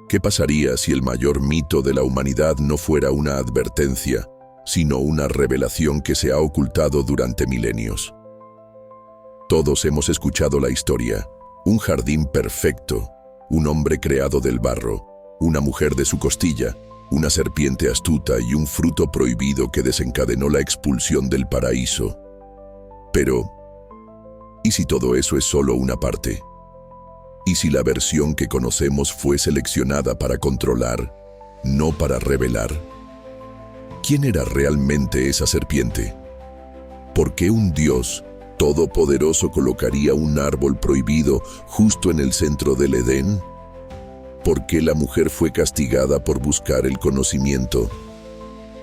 ¿Qué pasaría si el mayor mito de la humanidad no fuera una advertencia, sino una revelación que se ha ocultado durante milenios? Todos hemos escuchado la historia: un jardín perfecto, un hombre creado del barro, una mujer de su costilla, una serpiente astuta y un fruto prohibido que desencadenó la expulsión del paraíso. Pero, ¿y si todo eso es solo una parte? ¿Y si la versión que conocemos fue seleccionada para controlar, no para revelar? ¿Quién era realmente esa serpiente? ¿Por qué un Dios todopoderoso colocaría un árbol prohibido justo en el centro del Edén? ¿Por qué la mujer fue castigada por buscar el conocimiento?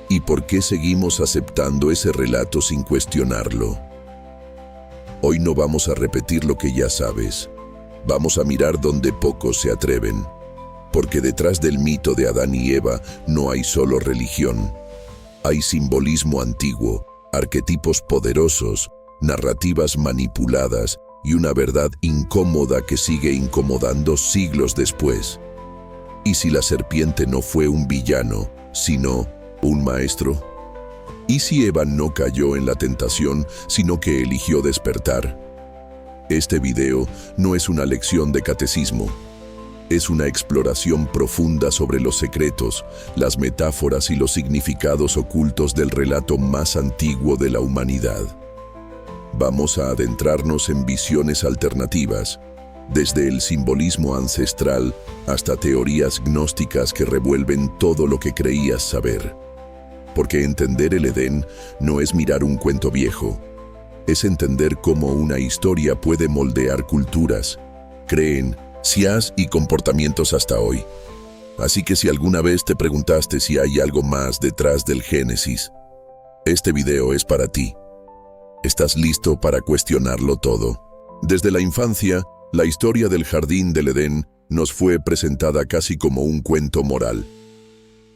¿Y por qué seguimos aceptando ese relato sin cuestionarlo? Hoy no vamos a repetir lo que ya sabes. Vamos a mirar donde pocos se atreven. Porque detrás del mito de Adán y Eva no hay solo religión. Hay simbolismo antiguo, arquetipos poderosos, narrativas manipuladas y una verdad incómoda que sigue incomodando siglos después. ¿Y si la serpiente no fue un villano, sino un maestro? ¿Y si Eva no cayó en la tentación, sino que eligió despertar? Este video no es una lección de catecismo. Es una exploración profunda sobre los secretos, las metáforas y los significados ocultos del relato más antiguo de la humanidad. Vamos a adentrarnos en visiones alternativas, desde el simbolismo ancestral hasta teorías gnósticas que revuelven todo lo que creías saber. Porque entender el Edén no es mirar un cuento viejo, es entender cómo una historia puede moldear culturas, creencias y comportamientos hasta hoy. Así que si alguna vez te preguntaste si hay algo más detrás del Génesis, este video es para ti. ¿Estás listo para cuestionarlo todo? Desde la infancia, la historia del jardín del Edén nos fue presentada casi como un cuento moral.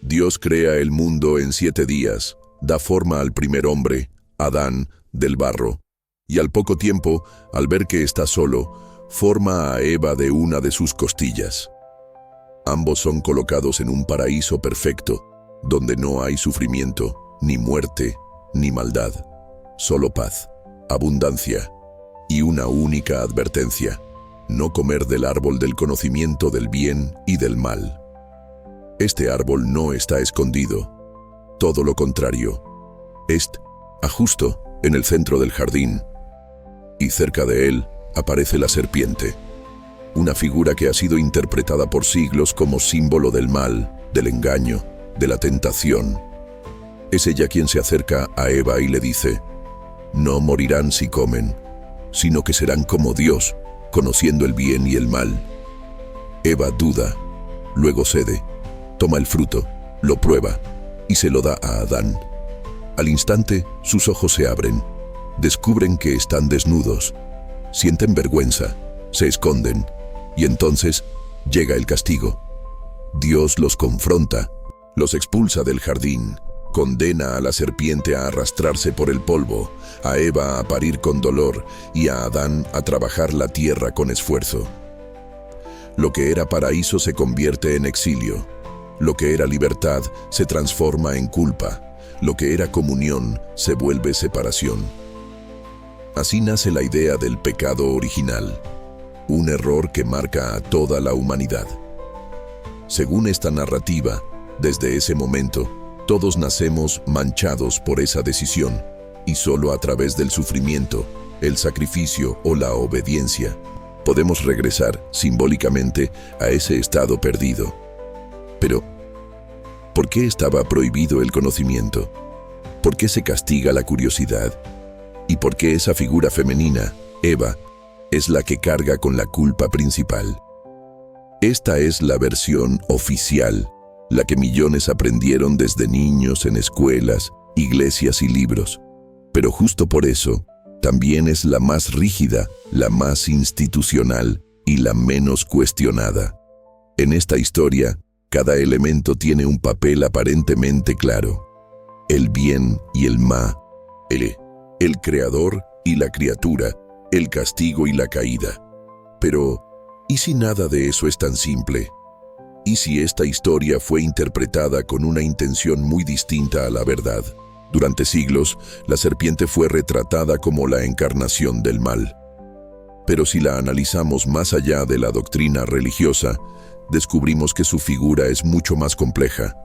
Dios crea el mundo en 7 días, da forma al primer hombre, Adán, del barro, y al poco tiempo, al ver que está solo, forma a Eva de una de sus costillas. Ambos son colocados en un paraíso perfecto, donde no hay sufrimiento, ni muerte, ni maldad, solo paz, abundancia y una única advertencia: no comer del árbol del conocimiento del bien y del mal. Este árbol no está escondido, todo lo contrario, está justo en el centro del jardín, y cerca de él aparece la serpiente, una figura que ha sido interpretada por siglos como símbolo del mal, del engaño, de la tentación. Es ella quien se acerca a Eva y le dice: no morirán si comen, sino que serán como Dios, conociendo el bien y el mal. Eva duda, luego cede, toma el fruto, lo prueba y se lo da a Adán. Al instante, sus ojos se abren, descubren que están desnudos, sienten vergüenza, se esconden, y entonces llega el castigo. Dios los confronta, los expulsa del jardín, condena a la serpiente a arrastrarse por el polvo, a Eva a parir con dolor y a Adán a trabajar la tierra con esfuerzo. Lo que era paraíso se convierte en exilio, lo que era libertad se transforma en culpa, lo que era comunión se vuelve separación. Así nace la idea del pecado original, un error que marca a toda la humanidad. Según esta narrativa, desde ese momento, todos nacemos manchados por esa decisión, y solo a través del sufrimiento, el sacrificio o la obediencia, podemos regresar simbólicamente a ese estado perdido. Pero, ¿por qué estaba prohibido el conocimiento? ¿Por qué se castiga la curiosidad? ¿Y por qué esa figura femenina, Eva, es la que carga con la culpa principal? Esta es la versión oficial, la que millones aprendieron desde niños en escuelas, iglesias y libros. Pero justo por eso, también es la más rígida, la más institucional y la menos cuestionada. En esta historia, cada elemento tiene un papel aparentemente claro: el bien y el mal, el creador y la criatura, el castigo y la caída. Pero, ¿y si nada de eso es tan simple? ¿Y si esta historia fue interpretada con una intención muy distinta a la verdad? Durante siglos, la serpiente fue retratada como la encarnación del mal. Pero si la analizamos más allá de la doctrina religiosa, descubrimos que su figura es mucho más compleja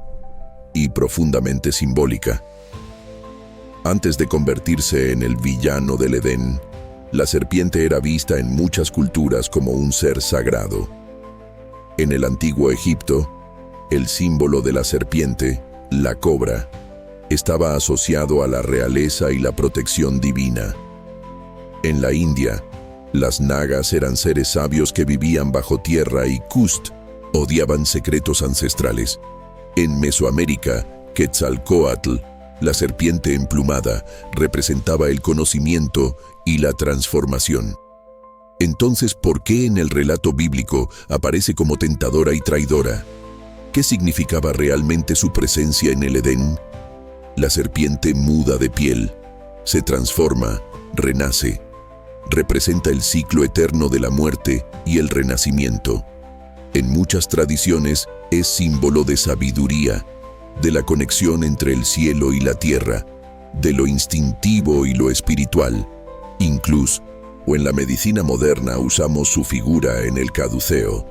y profundamente simbólica. Antes de convertirse en el villano del Edén, la serpiente era vista en muchas culturas como un ser sagrado. En el antiguo Egipto, el símbolo de la serpiente, la cobra, estaba asociado a la realeza y la protección divina. En la India, las nagas eran seres sabios que vivían bajo tierra y Kust odiaban secretos ancestrales. En Mesoamérica, Quetzalcóatl, la serpiente emplumada, representaba el conocimiento y la transformación. Entonces, ¿por qué en el relato bíblico aparece como tentadora y traidora? ¿Qué significaba realmente su presencia en el Edén? La serpiente muda de piel, se transforma, renace. Representa el ciclo eterno de la muerte y el renacimiento. En muchas tradiciones es símbolo de sabiduría, de la conexión entre el cielo y la tierra, de lo instintivo y lo espiritual. Incluso, en la medicina moderna usamos su figura en el caduceo.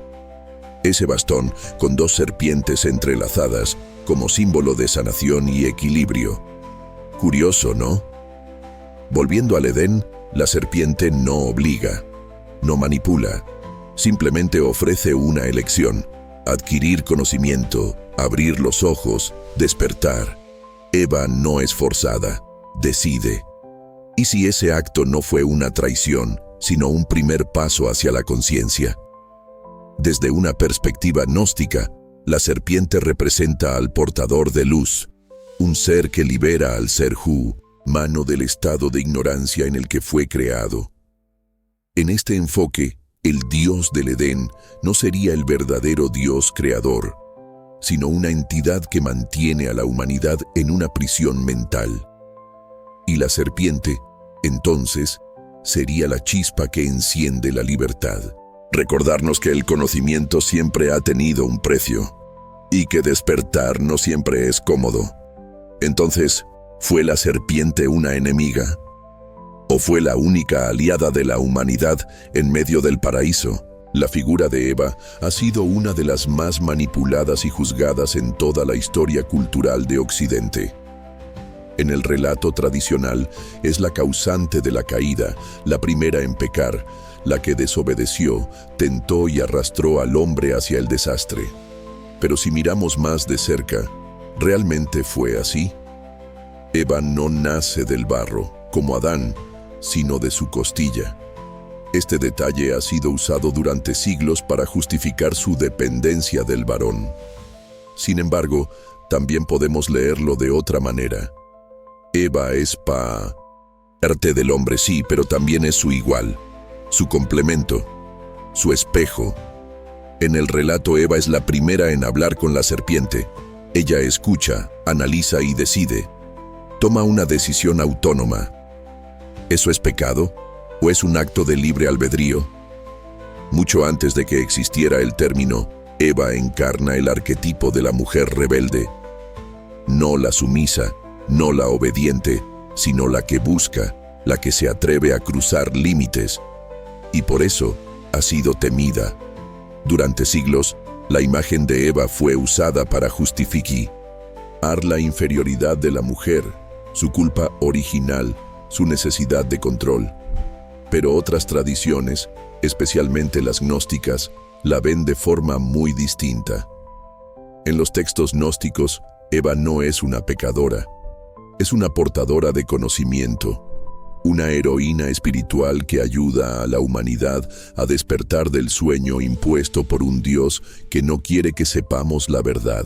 Ese bastón con dos serpientes entrelazadas como símbolo de sanación y equilibrio. Curioso, ¿no? Volviendo al Edén, la serpiente no obliga, no manipula, simplemente ofrece una elección: adquirir conocimiento, abrir los ojos, despertar. Eva no es forzada, decide. ¿Y si ese acto no fue una traición, sino un primer paso hacia la conciencia? Desde una perspectiva gnóstica, la serpiente representa al portador de luz, un ser que libera al ser Hu, mano del estado de ignorancia en el que fue creado. En este enfoque, el Dios del Edén no sería el verdadero Dios creador, sino una entidad que mantiene a la humanidad en una prisión mental. Y la serpiente, entonces, sería la chispa que enciende la libertad. Recordarnos que el conocimiento siempre ha tenido un precio y que despertar no siempre es cómodo. Entonces, ¿fue la serpiente una enemiga? ¿O fue la única aliada de la humanidad en medio del paraíso? La figura de Eva ha sido una de las más manipuladas y juzgadas en toda la historia cultural de Occidente. En el relato tradicional, es la causante de la caída, la primera en pecar, la que desobedeció, tentó y arrastró al hombre hacia el desastre. Pero si miramos más de cerca, ¿realmente fue así? Eva no nace del barro, como Adán, sino de su costilla. Este detalle ha sido usado durante siglos para justificar su dependencia del varón. Sin embargo, también podemos leerlo de otra manera. Eva es parte del hombre, sí, pero también es su igual, su complemento, su espejo. En el relato, Eva es la primera en hablar con la serpiente. Ella escucha, analiza y decide. Toma una decisión autónoma. ¿Eso es pecado? ¿O es un acto de libre albedrío? Mucho antes de que existiera el término, Eva encarna el arquetipo de la mujer rebelde. No la sumisa, no la obediente, sino la que busca, la que se atreve a cruzar límites. Y por eso ha sido temida. Durante siglos, la imagen de Eva fue usada para justificar la inferioridad de la mujer, su culpa original, su necesidad de control. Pero otras tradiciones, especialmente las gnósticas, la ven de forma muy distinta. En los textos gnósticos, Eva no es una pecadora, es una portadora de conocimiento, una heroína espiritual que ayuda a la humanidad a despertar del sueño impuesto por un Dios que no quiere que sepamos la verdad.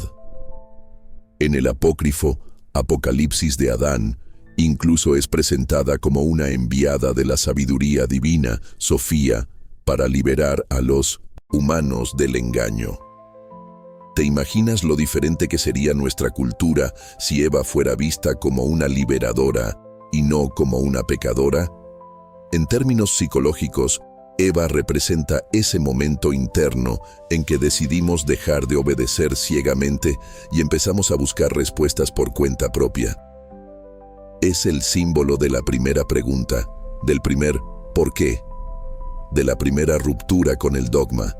En el apócrifo Apocalipsis de Adán, incluso es presentada como una enviada de la sabiduría divina, Sofía, para liberar a los humanos del engaño. ¿Te imaginas lo diferente que sería nuestra cultura si Eva fuera vista como una liberadora y no como una pecadora? En términos psicológicos, Eva representa ese momento interno en que decidimos dejar de obedecer ciegamente y empezamos a buscar respuestas por cuenta propia. Es el símbolo de la primera pregunta, del primer ¿por qué?, de la primera ruptura con el dogma.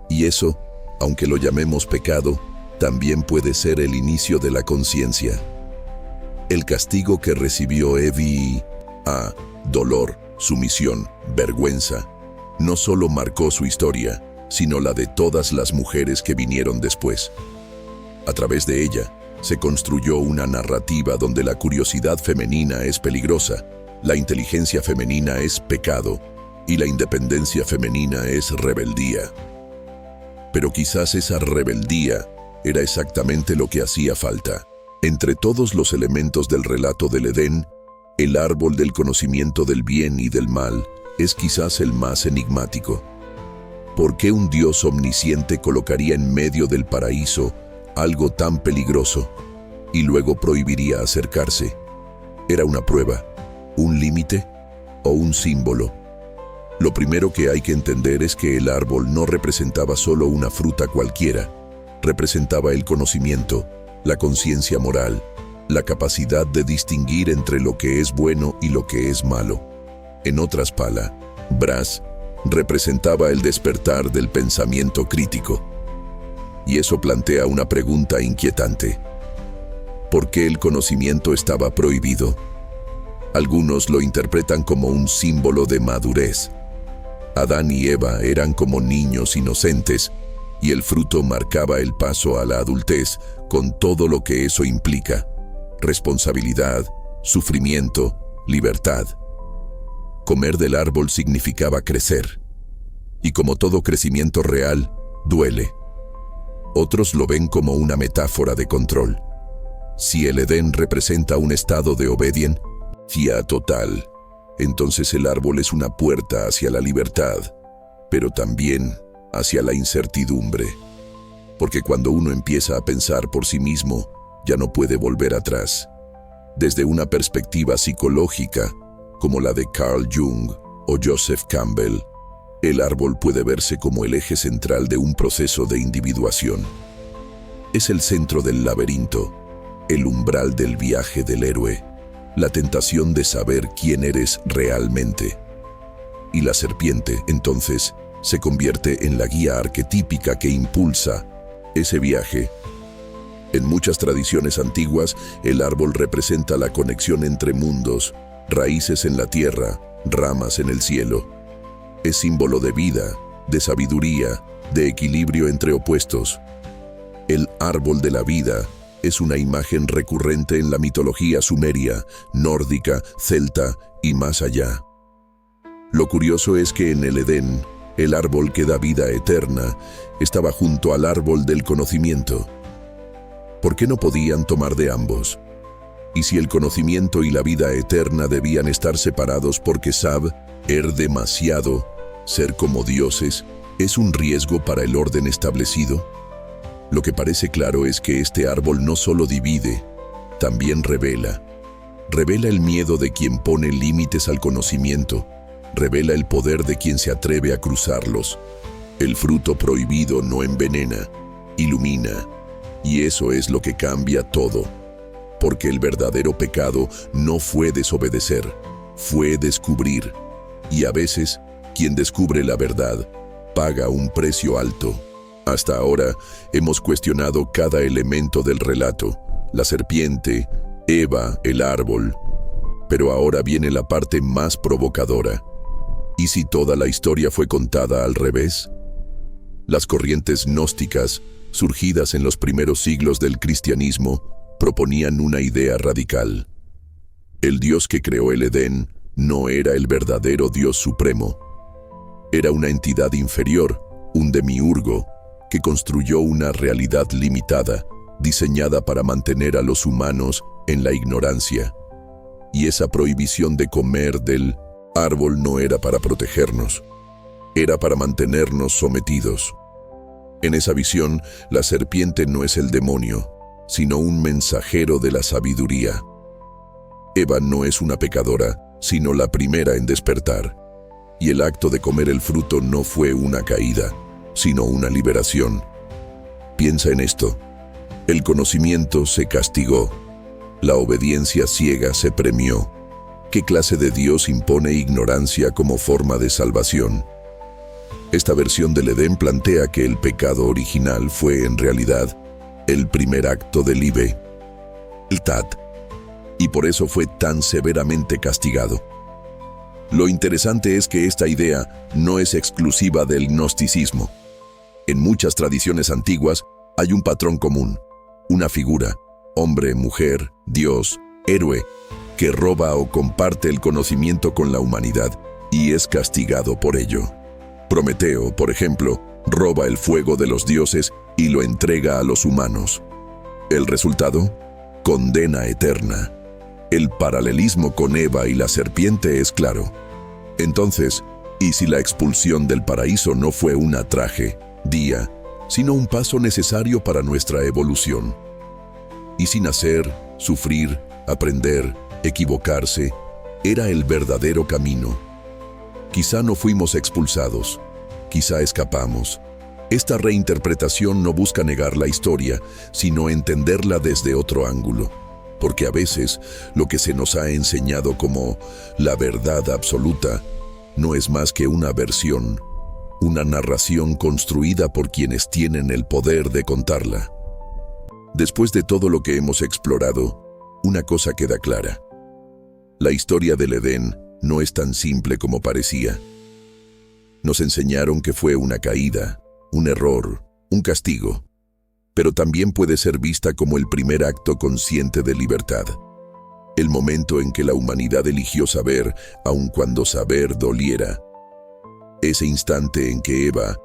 Y eso, aunque lo llamemos pecado, también puede ser el inicio de la conciencia. El castigo que recibió Eva, dolor, sumisión, vergüenza, no solo marcó su historia, sino la de todas las mujeres que vinieron después. A través de ella, se construyó una narrativa donde la curiosidad femenina es peligrosa, la inteligencia femenina es pecado y la independencia femenina es rebeldía. Pero quizás esa rebeldía era exactamente lo que hacía falta. Entre todos los elementos del relato del Edén, el árbol del conocimiento del bien y del mal es quizás el más enigmático. ¿Por qué un Dios omnisciente colocaría en medio del paraíso algo tan peligroso y luego prohibiría acercarse? ¿Era una prueba, un límite o un símbolo? Lo primero que hay que entender es que el árbol no representaba solo una fruta cualquiera, representaba el conocimiento, la conciencia moral, la capacidad de distinguir entre lo que es bueno y lo que es malo. En otras palabras, representaba el despertar del pensamiento crítico. Y eso plantea una pregunta inquietante. ¿Por qué el conocimiento estaba prohibido? Algunos lo interpretan como un símbolo de madurez. Adán y Eva eran como niños inocentes, y el fruto marcaba el paso a la adultez con todo lo que eso implica: responsabilidad, sufrimiento, libertad. Comer del árbol significaba crecer, y como todo crecimiento real, duele. Otros lo ven como una metáfora de control. Si el Edén representa un estado de obediencia total, entonces el árbol es una puerta hacia la libertad, pero también hacia la incertidumbre. Porque cuando uno empieza a pensar por sí mismo, ya no puede volver atrás. Desde una perspectiva psicológica, como la de Carl Jung o Joseph Campbell, el árbol puede verse como el eje central de un proceso de individuación. Es el centro del laberinto, el umbral del viaje del héroe, la tentación de saber quién eres realmente. Y la serpiente, entonces, se convierte en la guía arquetípica que impulsa ese viaje. En muchas tradiciones antiguas, el árbol representa la conexión entre mundos, raíces en la tierra, ramas en el cielo. Es símbolo de vida, de sabiduría, de equilibrio entre opuestos. El árbol de la vida es una imagen recurrente en la mitología sumeria, nórdica, celta y más allá. Lo curioso es que en el Edén, el árbol que da vida eterna estaba junto al árbol del conocimiento. ¿Por qué no podían tomar de ambos? Y si el conocimiento y la vida eterna debían estar separados porque saber demasiado, ser como dioses, es un riesgo para el orden establecido. Lo que parece claro es que este árbol no solo divide, también revela. Revela el miedo de quien pone límites al conocimiento, revela el poder de quien se atreve a cruzarlos. El fruto prohibido no envenena, ilumina, y eso es lo que cambia todo. Porque el verdadero pecado no fue desobedecer, fue descubrir. Y a veces, quien descubre la verdad, paga un precio alto. Hasta ahora, hemos cuestionado cada elemento del relato: la serpiente, Eva, el árbol. Pero ahora viene la parte más provocadora. ¿Y si toda la historia fue contada al revés? Las corrientes gnósticas, surgidas en los primeros siglos del cristianismo, proponían una idea radical. El Dios que creó el Edén no era el verdadero Dios supremo. Era una entidad inferior, un demiurgo, que construyó una realidad limitada, diseñada para mantener a los humanos en la ignorancia. Y esa prohibición de comer del árbol no era para protegernos, era para mantenernos sometidos. En esa visión, la serpiente no es el demonio, sino un mensajero de la sabiduría. Eva no es una pecadora, sino la primera en despertar. y el acto de comer el fruto no fue una caída, sino una liberación. Piensa en esto. El conocimiento se castigó. La obediencia ciega se premió. ¿Qué clase de Dios impone ignorancia como forma de salvación? Esta versión del Edén plantea que el pecado original fue, en realidad, el primer acto del Ibe, el Tat, y por eso fue tan severamente castigado. Lo interesante es que esta idea no es exclusiva del gnosticismo. En muchas tradiciones antiguas hay un patrón común, una figura, hombre, mujer, Dios, héroe, que roba o comparte el conocimiento con la humanidad y es castigado por ello. Prometeo, por ejemplo, roba el fuego de los dioses y lo entrega a los humanos. ¿El resultado? Condena eterna. El paralelismo con Eva y la serpiente es claro. Entonces, ¿y si la expulsión del paraíso no fue una tragedia, sino un paso necesario para nuestra evolución? ¿Y si nacer, sufrir, aprender, equivocarse, era el verdadero camino? Quizá no fuimos expulsados, quizá escapamos. Esta reinterpretación no busca negar la historia, sino entenderla desde otro ángulo. Porque a veces lo que se nos ha enseñado como la verdad absoluta no es más que una versión, una narración construida por quienes tienen el poder de contarla. Después de todo lo que hemos explorado, una cosa queda clara. La historia del Edén no es tan simple como parecía. Nos enseñaron que fue una caída, un error, un castigo, pero también puede ser vista como el primer acto consciente de libertad. El momento en que la humanidad eligió saber, aun cuando saber doliera. Ese instante en que Eva,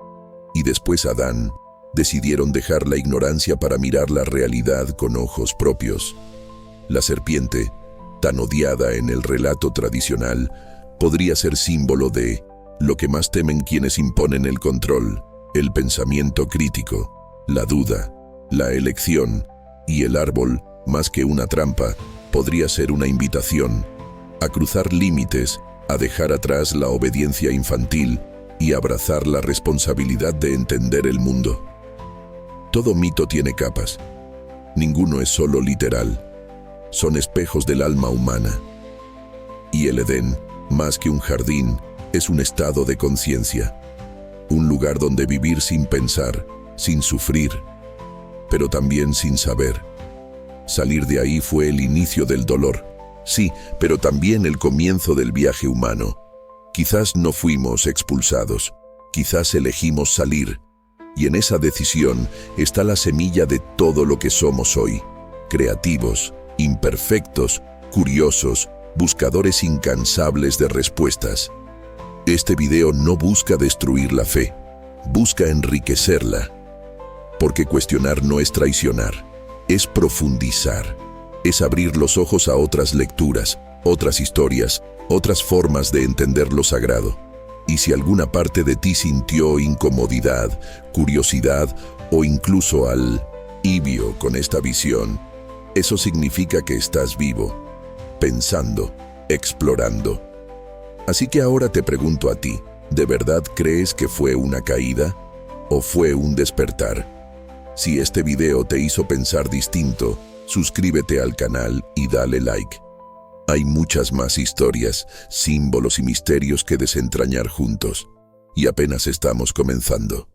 y después Adán, decidieron dejar la ignorancia para mirar la realidad con ojos propios. La serpiente, tan odiada en el relato tradicional, podría ser símbolo de lo que más temen quienes imponen el control, el pensamiento crítico, la duda, la elección, y el árbol, más que una trampa, podría ser una invitación a cruzar límites, a dejar atrás la obediencia infantil y abrazar la responsabilidad de entender el mundo. Todo mito tiene capas. Ninguno es solo literal. Son espejos del alma humana. Y el Edén, más que un jardín, es un estado de conciencia. Un lugar donde vivir sin pensar, sin sufrir, pero también sin saber. Salir de ahí fue el inicio del dolor. Sí, pero también el comienzo del viaje humano. Quizás no fuimos expulsados, quizás elegimos salir. Y en esa decisión está la semilla de todo lo que somos hoy. Creativos, imperfectos, curiosos, buscadores incansables de respuestas. Este video no busca destruir la fe, busca enriquecerla. Porque cuestionar no es traicionar, es profundizar, es abrir los ojos a otras lecturas, otras historias, otras formas de entender lo sagrado. Y si alguna parte de ti sintió incomodidad, curiosidad o incluso alivio con esta visión, eso significa que estás vivo, pensando, explorando. Así que ahora te pregunto a ti, ¿de verdad crees que fue una caída o fue un despertar? Si este video te hizo pensar distinto, suscríbete al canal y dale like. Hay muchas más historias, símbolos y misterios que desentrañar juntos, y apenas estamos comenzando.